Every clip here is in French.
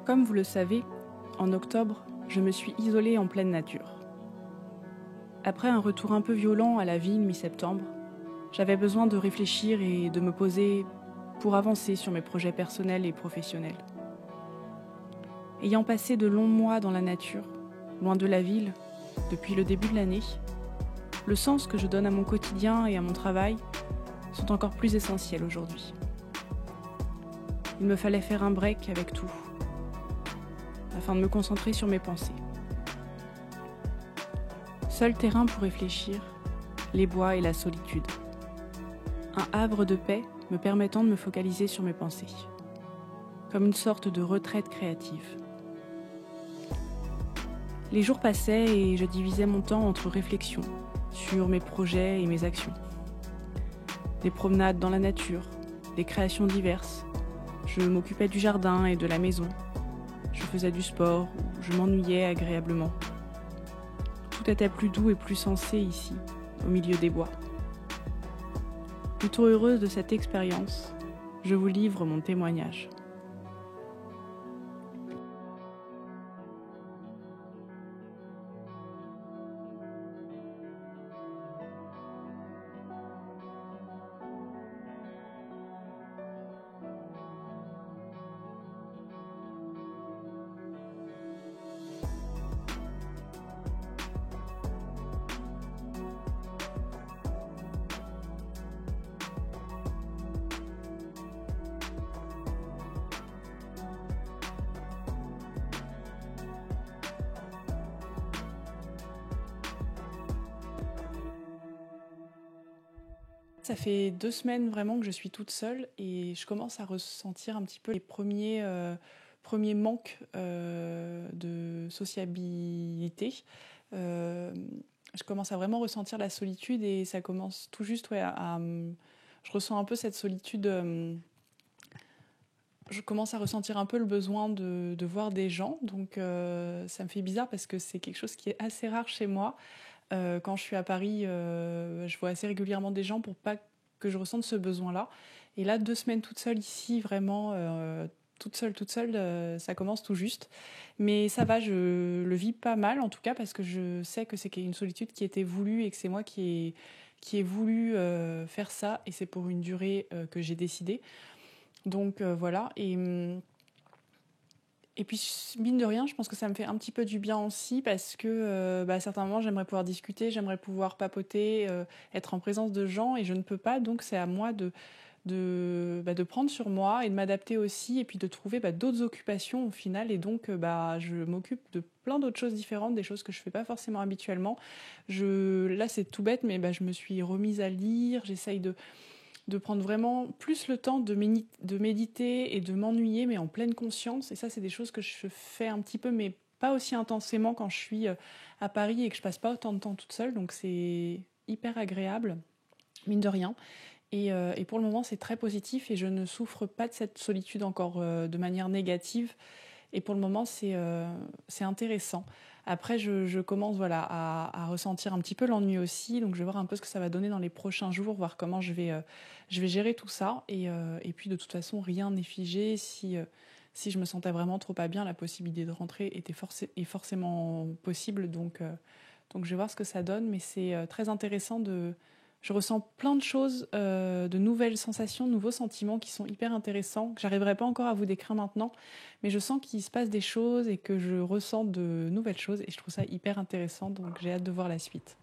Comme vous le savez, en octobre, je me suis isolée en pleine nature. Après un retour un peu violent à la ville mi-septembre, j'avais besoin de réfléchir et de me poser pour avancer sur mes projets personnels et professionnels. Ayant passé de longs mois dans la nature, loin de la ville, depuis le début de l'année, le sens que je donne à mon quotidien et à mon travail sont encore plus essentiels aujourd'hui. Il me fallait faire un break avec tout, afin de me concentrer sur mes pensées. Seul terrain pour réfléchir, les bois et la solitude. Un havre de paix me permettant de me focaliser sur mes pensées, comme une sorte de retraite créative. Les jours passaient et je divisais mon temps entre réflexions sur mes projets et mes actions. Des promenades dans la nature, des créations diverses. Je m'occupais du jardin et de la maison. Je faisais du sport ou je m'ennuyais agréablement. Tout était plus doux et plus sensé ici, au milieu des bois. Plutôt heureuse de cette expérience, je vous livre mon témoignage. Ça fait 2 semaines vraiment que je suis toute seule et je commence à ressentir un petit peu les premiers manques de sociabilité. Je commence à vraiment ressentir la solitude et ça commence tout juste je ressens un peu cette solitude. Je commence à ressentir un peu le besoin de voir des gens, donc ça me fait bizarre parce que c'est quelque chose qui est assez rare chez moi. Quand je suis à Paris, je vois assez régulièrement des gens pour pas que je ressente ce besoin-là. Et là, 2 semaines toute seule ici, vraiment toute seule, ça commence tout juste. Mais ça va, je le vis pas mal en tout cas parce que je sais que c'est une solitude qui était voulue et que c'est moi qui ai voulu faire ça et c'est pour une durée que j'ai décidé. Donc voilà. Et puis, mine de rien, je pense que ça me fait un petit peu du bien aussi parce que à certains moments, j'aimerais pouvoir discuter, j'aimerais pouvoir papoter, être en présence de gens et je ne peux pas. Donc, c'est à moi de prendre sur moi et de m'adapter aussi et puis de trouver d'autres occupations au final. Et donc, je m'occupe de plein d'autres choses différentes, des choses que je ne fais pas forcément habituellement. Là, c'est tout bête, mais je me suis remise à lire, j'essaye de prendre vraiment plus le temps de méditer et de m'ennuyer, mais en pleine conscience. Et ça, c'est des choses que je fais un petit peu, mais pas aussi intensément quand je suis à Paris et que je passe pas autant de temps toute seule. Donc c'est hyper agréable, mine de rien. Et pour le moment, c'est très positif et je ne souffre pas de cette solitude encore de manière négative. Et pour le moment, c'est intéressant. Après, je commence à ressentir un petit peu l'ennui aussi. Donc, je vais voir un peu ce que ça va donner dans les prochains jours, voir comment je vais gérer tout ça. Et puis, de toute façon, rien n'est figé. Si je me sentais vraiment trop pas bien, la possibilité de rentrer est forcément possible. Donc, je vais voir ce que ça donne. Mais c'est très intéressant Je ressens plein de choses, de nouvelles sensations, de nouveaux sentiments qui sont hyper intéressants, que j'arriverai pas encore à vous décrire maintenant, mais je sens qu'il se passe des choses et que je ressens de nouvelles choses et je trouve ça hyper intéressant, donc j'ai hâte de voir la suite.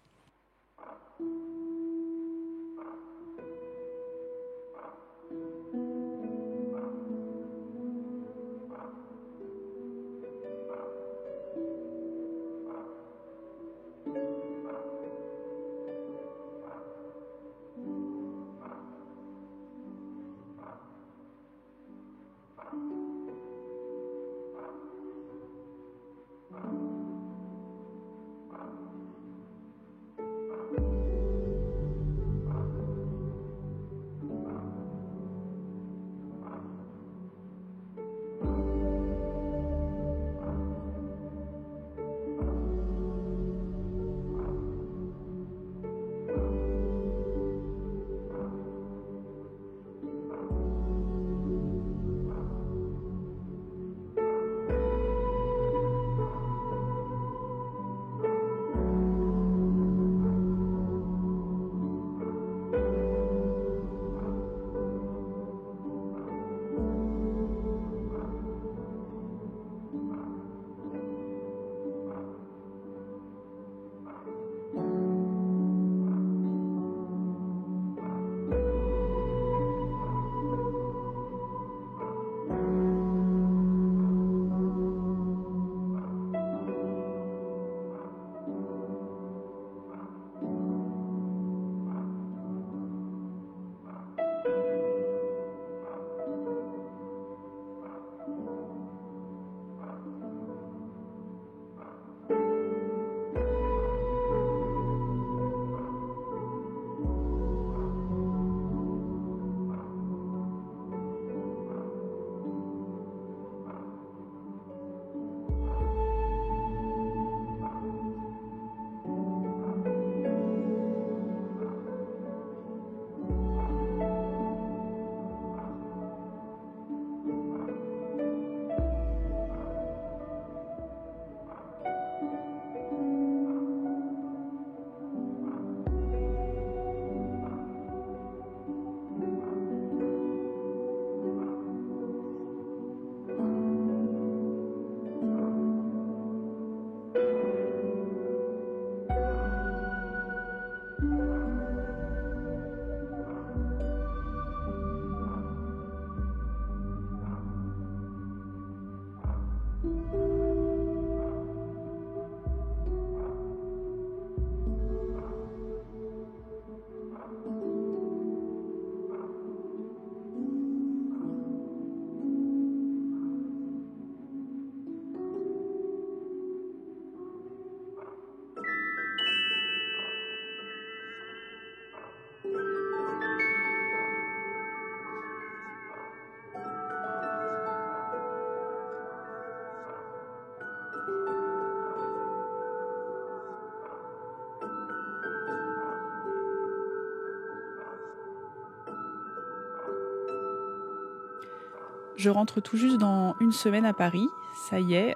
Je rentre tout juste dans une semaine à Paris. Ça y est,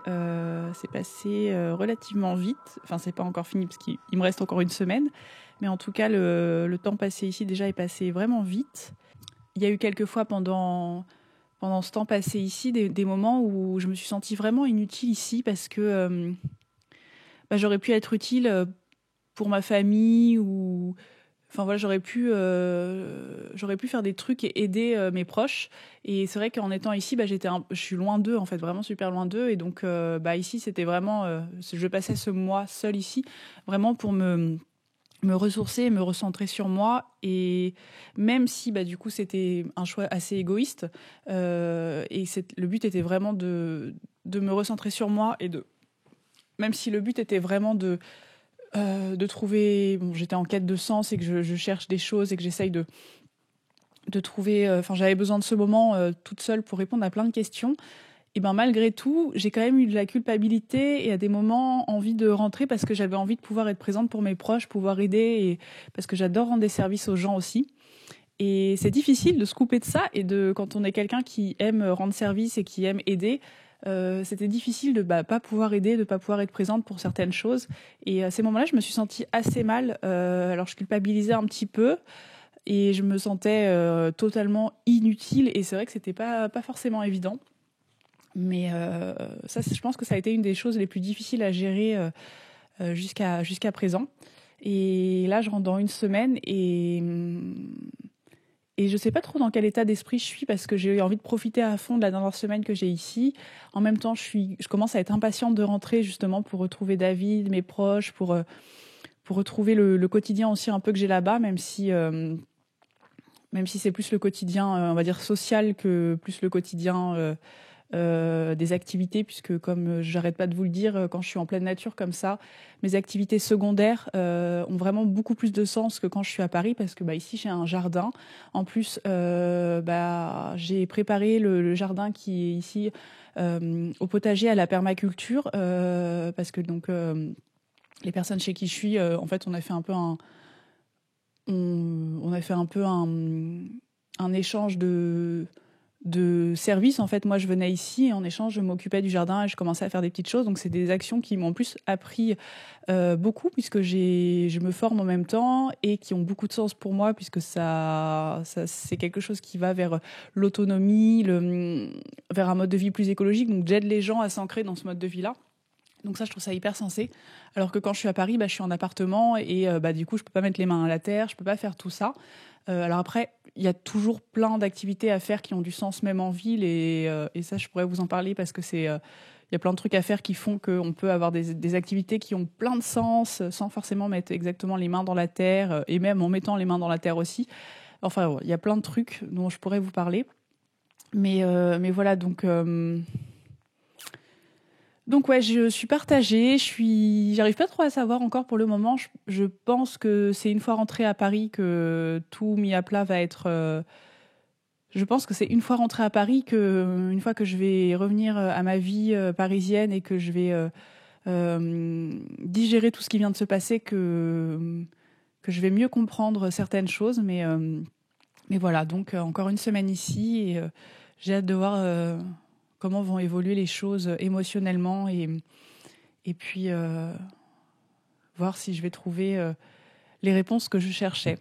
c'est passé relativement vite. Enfin, c'est pas encore fini parce qu'il me reste encore une semaine. Mais en tout cas, le temps passé ici déjà est passé vraiment vite. Il y a eu quelques fois pendant ce temps passé ici des moments où je me suis sentie vraiment inutile ici parce que j'aurais pu être utile pour ma famille ou... Enfin voilà, j'aurais pu faire des trucs et aider mes proches. Et c'est vrai qu'en étant ici, je suis loin d'eux en fait, vraiment super loin d'eux. Et donc ici, c'était vraiment, je passais ce mois seul ici, vraiment pour me ressourcer, me recentrer sur moi. Et même si du coup c'était un choix assez égoïste, le but était vraiment de me recentrer sur moi même si le but était vraiment de trouver... Bon, j'étais en quête de sens et que je cherche des choses et que j'essaye de trouver... j'avais besoin de ce moment toute seule pour répondre à plein de questions. Et malgré tout, j'ai quand même eu de la culpabilité et à des moments envie de rentrer parce que j'avais envie de pouvoir être présente pour mes proches, pouvoir aider, et parce que j'adore rendre des services aux gens aussi. Et c'est difficile de se couper de ça, et quand on est quelqu'un qui aime rendre service et qui aime aider, c'était difficile de pas pouvoir aider, de pas pouvoir être présente pour certaines choses. Et à ces moments-là, je me suis sentie assez mal. Alors je culpabilisais un petit peu et je me sentais totalement inutile. Et c'est vrai que c'était pas forcément évident. Mais ça, je pense que ça a été une des choses les plus difficiles à gérer jusqu'à présent. Et là, je rentre dans une semaine et je ne sais pas trop dans quel état d'esprit je suis parce que j'ai eu envie de profiter à fond de la dernière semaine que j'ai ici. En même temps, je commence à être impatiente de rentrer justement pour retrouver David, mes proches, pour retrouver le quotidien aussi un peu que j'ai là-bas, même si c'est plus le quotidien, on va dire, social que plus le quotidien des activités, puisque comme j'arrête pas de vous le dire, quand je suis en pleine nature comme ça, mes activités secondaires ont vraiment beaucoup plus de sens que quand je suis à Paris, parce que ici j'ai un jardin. En plus, j'ai préparé le jardin qui est ici au potager à la permaculture, parce que donc les personnes chez qui je suis, en fait, on a fait un peu un échange de services. En fait, moi, je venais ici et en échange, je m'occupais du jardin et je commençais à faire des petites choses. Donc, c'est des actions qui m'ont en plus appris beaucoup, puisque je me forme en même temps et qui ont beaucoup de sens pour moi, puisque ça c'est quelque chose qui va vers l'autonomie, vers un mode de vie plus écologique. Donc, j'aide les gens à s'ancrer dans ce mode de vie-là. Donc ça, je trouve ça hyper sensé. Alors que quand je suis à Paris, je suis en appartement et du coup, je peux pas mettre les mains à la terre, je peux pas faire tout ça. Alors après, il y a toujours plein d'activités à faire qui ont du sens même en ville et ça, je pourrais vous en parler parce que il y a plein de trucs à faire qui font qu'on peut avoir des activités qui ont plein de sens sans forcément mettre exactement les mains dans la terre et même en mettant les mains dans la terre aussi. Enfin, il y a plein de trucs dont je pourrais vous parler. Mais voilà, donc ouais, je suis partagée, j'arrive pas trop à savoir encore pour le moment. Je pense que c'est une fois rentrée à Paris que tout mis à plat va être... Je pense que c'est une fois rentrée à Paris que, une fois que je vais revenir à ma vie parisienne et que je vais digérer tout ce qui vient de se passer, que je vais mieux comprendre certaines choses. Mais voilà, donc encore une semaine ici et j'ai hâte de voir... comment vont évoluer les choses émotionnellement et puis voir si je vais trouver les réponses que je cherchais.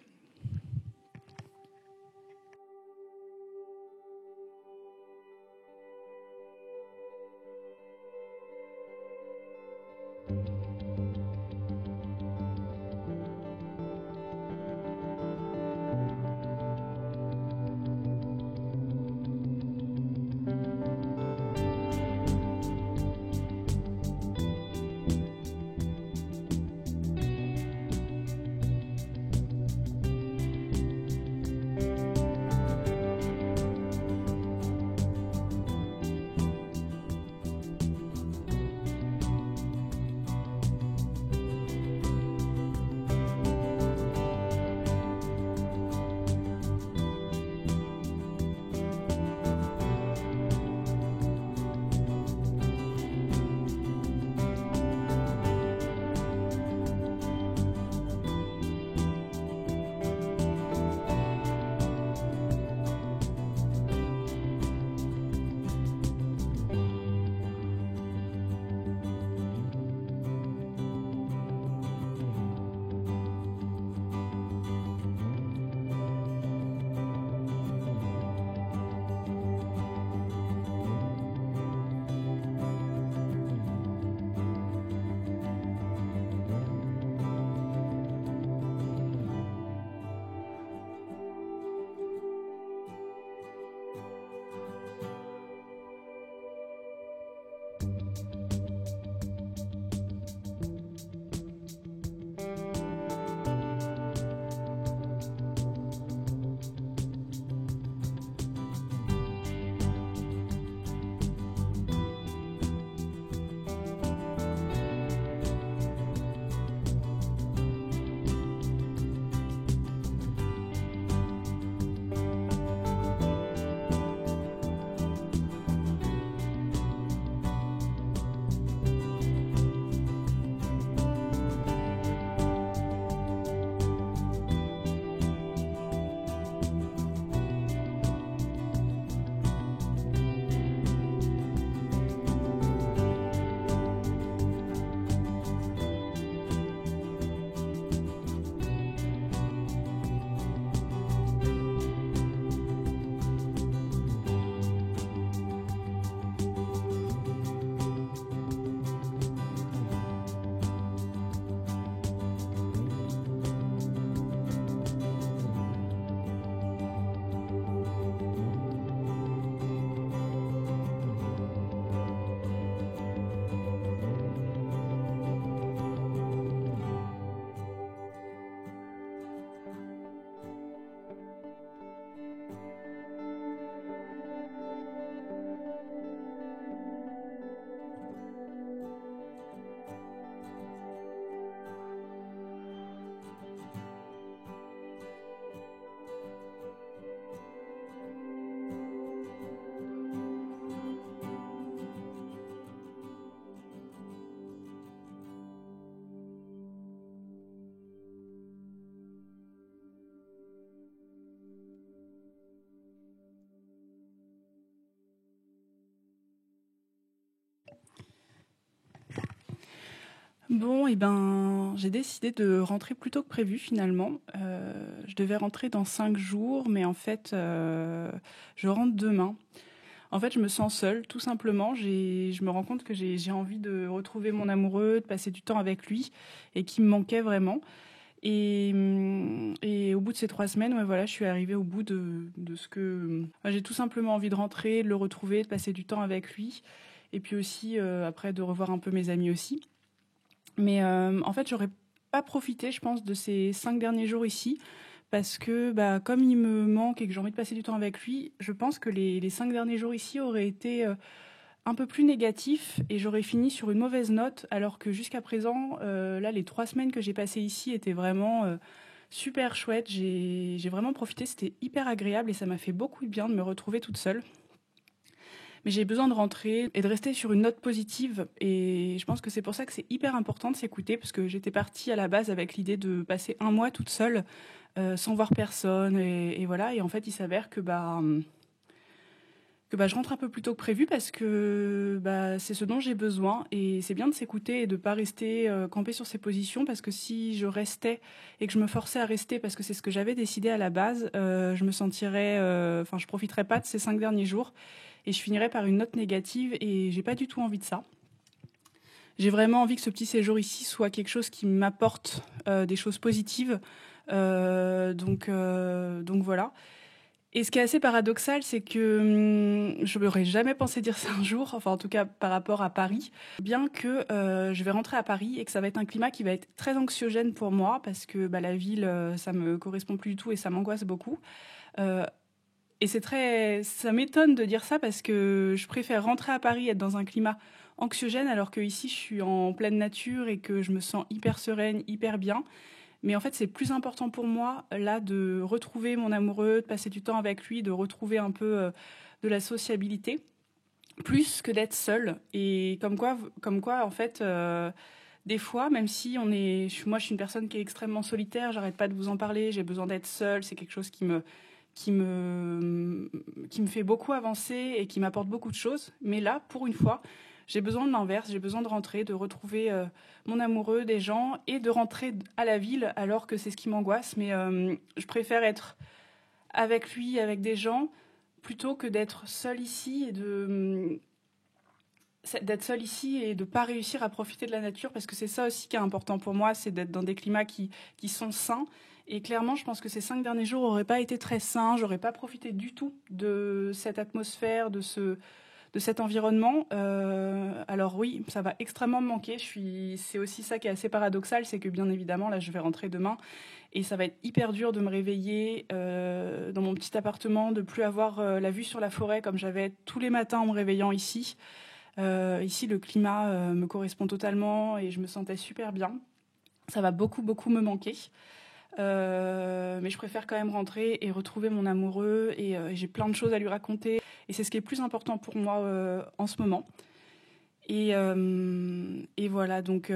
Bon, et ben, j'ai décidé de rentrer plus tôt que prévu finalement. Je devais rentrer dans 5 jours, mais en fait, je rentre demain. En fait, je me sens seule, tout simplement. Je me rends compte que j'ai envie de retrouver mon amoureux, de passer du temps avec lui, et qui me manquait vraiment. Et au bout de ces 3 semaines, ouais, voilà, je suis arrivée au bout de ce que... J'ai tout simplement envie de rentrer, de le retrouver, de passer du temps avec lui, et puis aussi, après, de revoir un peu mes amis aussi. Mais en fait, j'aurais pas profité, je pense, de ces 5 derniers jours ici, parce que bah, comme il me manque et que j'ai envie de passer du temps avec lui, je pense que les 5 derniers jours ici auraient été un peu plus négatifs et j'aurais fini sur une mauvaise note, alors que jusqu'à présent, là, les 3 semaines que j'ai passées ici étaient vraiment super chouettes. J'ai vraiment profité, c'était hyper agréable et ça m'a fait beaucoup de bien de me retrouver toute seule. Mais j'ai besoin de rentrer et de rester sur une note positive. Et je pense que c'est pour ça que c'est hyper important de s'écouter, parce que j'étais partie à la base avec l'idée de passer un mois toute seule, sans voir personne. Et voilà. Et en fait, il s'avère que je rentre un peu plus tôt que prévu parce que bah, c'est ce dont j'ai besoin. Et c'est bien de s'écouter et de ne pas rester campé sur ses positions, parce que si je restais et que je me forçais à rester parce que c'est ce que j'avais décidé à la base, je me sentirais... Enfin, je profiterais pas de ces 5 derniers jours et je finirais par une note négative et j'ai pas du tout envie de ça. J'ai vraiment envie que ce petit séjour ici soit quelque chose qui m'apporte des choses positives. Donc voilà. Et ce qui est assez paradoxal, c'est que je n'aurais jamais pensé dire ça un jour, enfin en tout cas par rapport à Paris, bien que je vais rentrer à Paris et que ça va être un climat qui va être très anxiogène pour moi, parce que bah, la ville, ça me correspond plus du tout et ça m'angoisse beaucoup. Euh, et ça m'étonne de dire ça, parce que je préfère rentrer à Paris, être dans un climat anxiogène, alors que ici je suis en pleine nature et que je me sens hyper sereine, hyper bien. Mais en fait, c'est plus important pour moi, là, de retrouver mon amoureux, de passer du temps avec lui, de retrouver un peu de la sociabilité, plus que d'être seule. Et comme quoi en fait, des fois, même si moi, je suis une personne qui est extrêmement solitaire, j'arrête pas de vous en parler, j'ai besoin d'être seule, c'est quelque chose qui me, qui me fait beaucoup avancer et qui m'apporte beaucoup de choses. Mais là, pour une fois, j'ai besoin de l'inverse, j'ai besoin de rentrer, de retrouver mon amoureux, des gens, et de rentrer à la ville, alors que c'est ce qui m'angoisse. Mais je préfère être avec lui, avec des gens, plutôt que d'être seule ici d'être seule ici et de pas réussir à profiter de la nature, parce que c'est ça aussi qui est important pour moi, c'est d'être dans des climats qui sont sains. Et clairement, je pense que ces 5 derniers jours n'auraient pas été très sains, j'aurais pas profité du tout de cette atmosphère, de cet environnement. Alors oui, ça va extrêmement me manquer. C'est aussi ça qui est assez paradoxal, c'est que bien évidemment, là, je vais rentrer demain et ça va être hyper dur de me réveiller dans mon petit appartement, de plus avoir la vue sur la forêt comme j'avais tous les matins en me réveillant ici. Ici, le climat me correspond totalement et je me sentais super bien. Ça va beaucoup, beaucoup me manquer. Mais je préfère quand même rentrer et retrouver mon amoureux, et j'ai plein de choses à lui raconter. Et c'est ce qui est plus important pour moi en ce moment. Et voilà, donc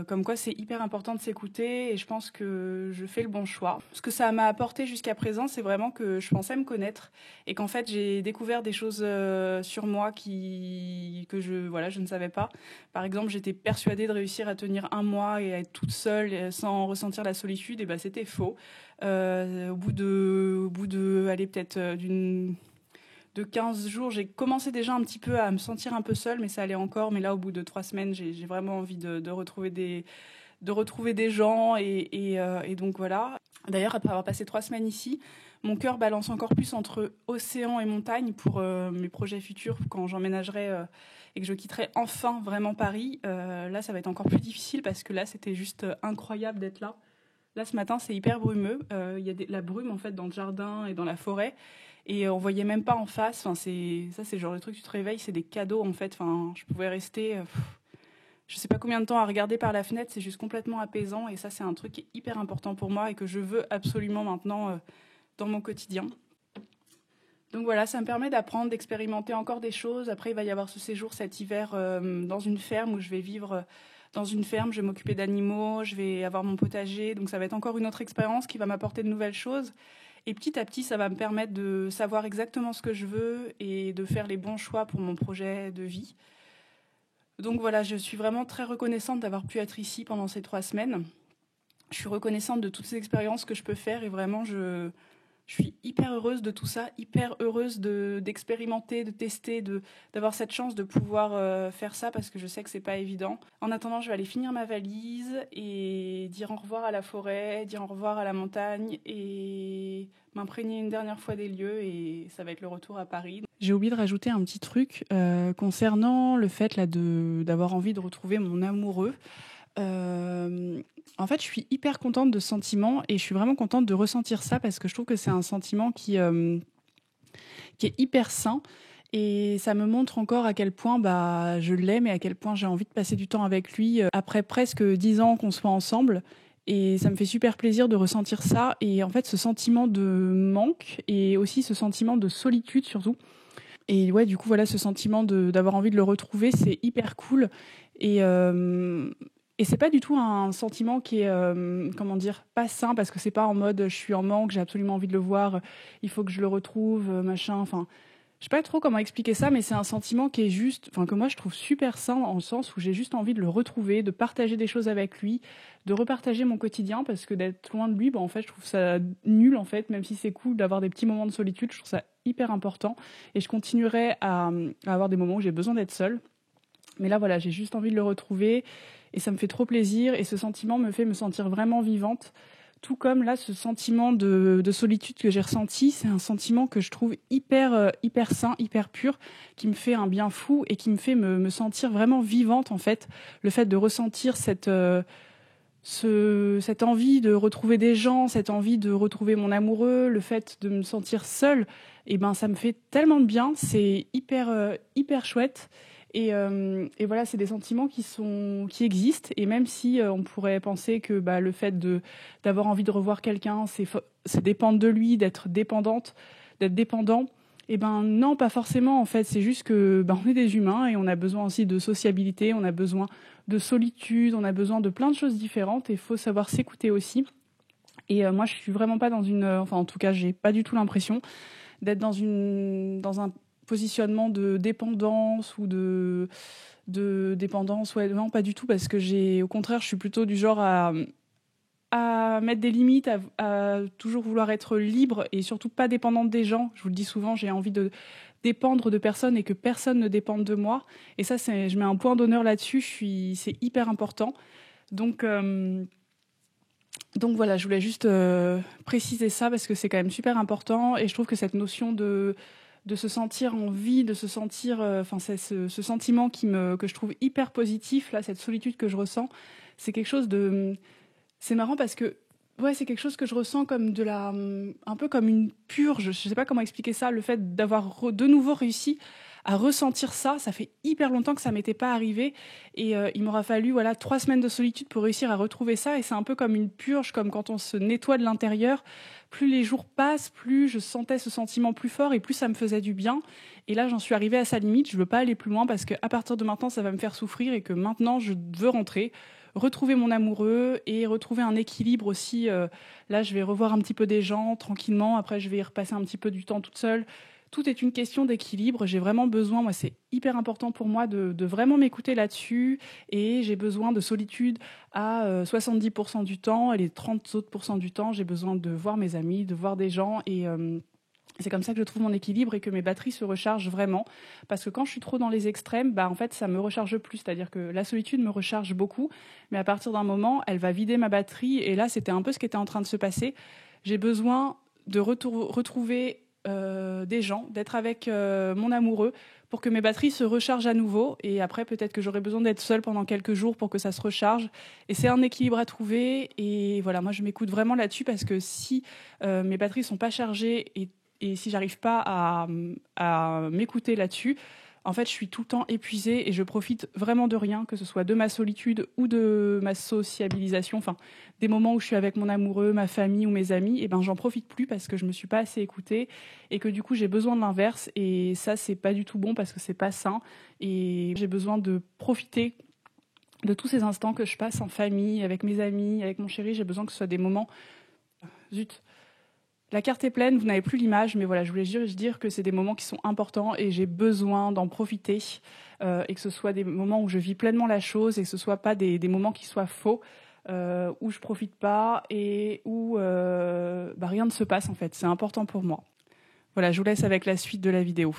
comme quoi c'est hyper important de s'écouter, et je pense que je fais le bon choix. Ce que ça m'a apporté jusqu'à présent, c'est vraiment que je pensais me connaître et qu'en fait j'ai découvert des choses sur moi que je ne savais pas. Par exemple, j'étais persuadée de réussir à tenir un mois et à être toute seule sans ressentir la solitude, et ben c'était faux. Au bout de aller peut-être de 15 jours, j'ai commencé déjà un petit peu à me sentir un peu seule, mais ça allait encore. Mais là, au bout de 3 semaines, j'ai vraiment envie de retrouver des gens. Et donc voilà. D'ailleurs, après avoir passé 3 semaines ici, mon cœur balance encore plus entre océan et montagne pour mes projets futurs, quand j'emménagerai et que je quitterai enfin vraiment Paris. Là, ça va être encore plus difficile, parce que là, c'était juste incroyable d'être là. Là, ce matin, c'est hyper brumeux. Il y a la brume en fait dans le jardin et dans la forêt. Et on voyait même pas en face. Enfin, c'est le genre de truc, tu te réveilles, c'est des cadeaux en fait. Enfin, je pouvais rester, je sais pas combien de temps à regarder par la fenêtre. C'est juste complètement apaisant. Et ça, c'est un truc qui est hyper important pour moi et que je veux absolument maintenant dans mon quotidien. Donc voilà, ça me permet d'apprendre, d'expérimenter encore des choses. Après, il va y avoir ce séjour cet hiver dans une ferme où je vais vivre. Dans une ferme, je vais m'occuper d'animaux, je vais avoir mon potager. Donc ça va être encore une autre expérience qui va m'apporter de nouvelles choses. Et petit à petit, ça va me permettre de savoir exactement ce que je veux et de faire les bons choix pour mon projet de vie. Donc voilà, je suis vraiment très reconnaissante d'avoir pu être ici pendant ces 3 semaines. Je suis reconnaissante de toutes ces expériences que je peux faire et vraiment je suis hyper heureuse de tout ça, hyper heureuse d'expérimenter, de tester, d'avoir cette chance de pouvoir faire ça parce que je sais que c'est pas évident. En attendant, je vais aller finir ma valise et dire au revoir à la forêt, dire au revoir à la montagne et m'imprégner une dernière fois des lieux et ça va être le retour à Paris. J'ai oublié de rajouter un petit truc concernant le fait là d'avoir envie de retrouver mon amoureux. En fait, je suis hyper contente de ce sentiment et je suis vraiment contente de ressentir ça parce que je trouve que c'est un sentiment qui est hyper sain et ça me montre encore à quel point je l'aime et à quel point j'ai envie de passer du temps avec lui après presque 10 ans qu'on soit ensemble. Et ça me fait super plaisir de ressentir ça et en fait ce sentiment de manque et aussi ce sentiment de solitude surtout. Et ouais, du coup, voilà, ce sentiment d'avoir envie de le retrouver, c'est hyper cool. Et, euh, et c'est pas du tout un sentiment qui est, comment dire, pas sain, parce que c'est pas en mode je suis en manque, j'ai absolument envie de le voir, il faut que je le retrouve, machin. Enfin, je sais pas trop comment expliquer ça, mais c'est un sentiment qui est juste, enfin, que moi je trouve super sain, en le sens où j'ai juste envie de le retrouver, de partager des choses avec lui, de repartager mon quotidien, parce que d'être loin de lui, en fait, je trouve ça nul, en fait, même si c'est cool d'avoir des petits moments de solitude, je trouve ça hyper important. Et je continuerai à avoir des moments où j'ai besoin d'être seule. Mais là, voilà, j'ai juste envie de le retrouver et ça me fait trop plaisir. Et ce sentiment me fait me sentir vraiment vivante. Tout comme là, ce sentiment de solitude que j'ai ressenti, c'est un sentiment que je trouve hyper sain, hyper pur, qui me fait un bien fou et qui me fait me sentir vraiment vivante, en fait. Le fait de ressentir cette envie de retrouver des gens, cette envie de retrouver mon amoureux, le fait de me sentir seule, et ben ça me fait tellement de bien, c'est hyper chouette. Et voilà, c'est des sentiments qui existent. Et même si on pourrait penser que le fait d'avoir envie de revoir quelqu'un, c'est dépendre de lui, d'être dépendant. Et ben non, pas forcément en fait. C'est juste que on est des humains et on a besoin aussi de sociabilité, on a besoin de solitude, on a besoin de plein de choses différentes. Et il faut savoir s'écouter aussi. Et moi, je suis vraiment pas enfin en tout cas, j'ai pas du tout l'impression d'être dans un positionnement de dépendance ou de dépendance. Ouais, non, pas du tout, parce que au contraire, je suis plutôt du genre à mettre des limites, à toujours vouloir être libre et surtout pas dépendante des gens. Je vous le dis souvent, j'ai envie de dépendre de personne et que personne ne dépende de moi. Et ça, je mets un point d'honneur là-dessus. C'est hyper important. Donc voilà, je voulais juste préciser ça parce que c'est quand même super important et je trouve que cette notion de se sentir en vie, de se sentir, c'est ce sentiment que je trouve hyper positif, là, cette solitude que je ressens, c'est quelque chose c'est marrant parce que ouais, c'est quelque chose que je ressens comme un peu comme une purge. Je sais pas comment expliquer ça, le fait d'avoir de nouveau réussi à ressentir ça. Ça fait hyper longtemps que ça m'était pas arrivé et il m'aura fallu 3 semaines de solitude pour réussir à retrouver ça. Et c'est un peu comme une purge, comme quand on se nettoie de l'intérieur. Plus les jours passent, plus je sentais ce sentiment plus fort et plus ça me faisait du bien. Et là, j'en suis arrivée à sa limite. Je veux pas aller plus loin parce qu'à partir de maintenant, ça va me faire souffrir et que maintenant, je veux rentrer, retrouver mon amoureux et retrouver un équilibre aussi. Là, je vais revoir un petit peu des gens tranquillement. Après, je vais y repasser un petit peu du temps toute seule. Tout est une question d'équilibre. J'ai vraiment besoin, moi, c'est hyper important pour moi de vraiment m'écouter là-dessus. Et j'ai besoin de solitude à 70% du temps. Et les 30 autres % du temps, j'ai besoin de voir mes amis, de voir des gens. Et c'est comme ça que je trouve mon équilibre et que mes batteries se rechargent vraiment. Parce que quand je suis trop dans les extrêmes, en fait, ça me recharge plus. C'est-à-dire que la solitude me recharge beaucoup. Mais à partir d'un moment, elle va vider ma batterie. Et là, c'était un peu ce qui était en train de se passer. J'ai besoin de retrouver des gens, d'être avec mon amoureux pour que mes batteries se rechargent à nouveau. Et après, peut-être que j'aurai besoin d'être seule pendant quelques jours pour que ça se recharge. Et c'est un équilibre à trouver. Et voilà, moi, je m'écoute vraiment là-dessus parce que si mes batteries sont pas chargées et si j'arrive pas à m'écouter là-dessus, en fait, je suis tout le temps épuisée et je profite vraiment de rien, que ce soit de ma solitude ou de ma sociabilisation. Enfin, des moments où je suis avec mon amoureux, ma famille ou mes amis, et j'en profite plus parce que je me suis pas assez écoutée et que du coup, j'ai besoin de l'inverse. Et ça, c'est pas du tout bon parce que c'est pas sain. Et j'ai besoin de profiter de tous ces instants que je passe en famille, avec mes amis, avec mon chéri. J'ai besoin que ce soit des moments... Zut. La carte est pleine, vous n'avez plus l'image, mais voilà, je voulais juste dire que c'est des moments qui sont importants et j'ai besoin d'en profiter et que ce soit des moments où je vis pleinement la chose et que ce soit pas des moments qui soient faux, où je profite pas et où rien ne se passe en fait. C'est important pour moi. Voilà, je vous laisse avec la suite de la vidéo.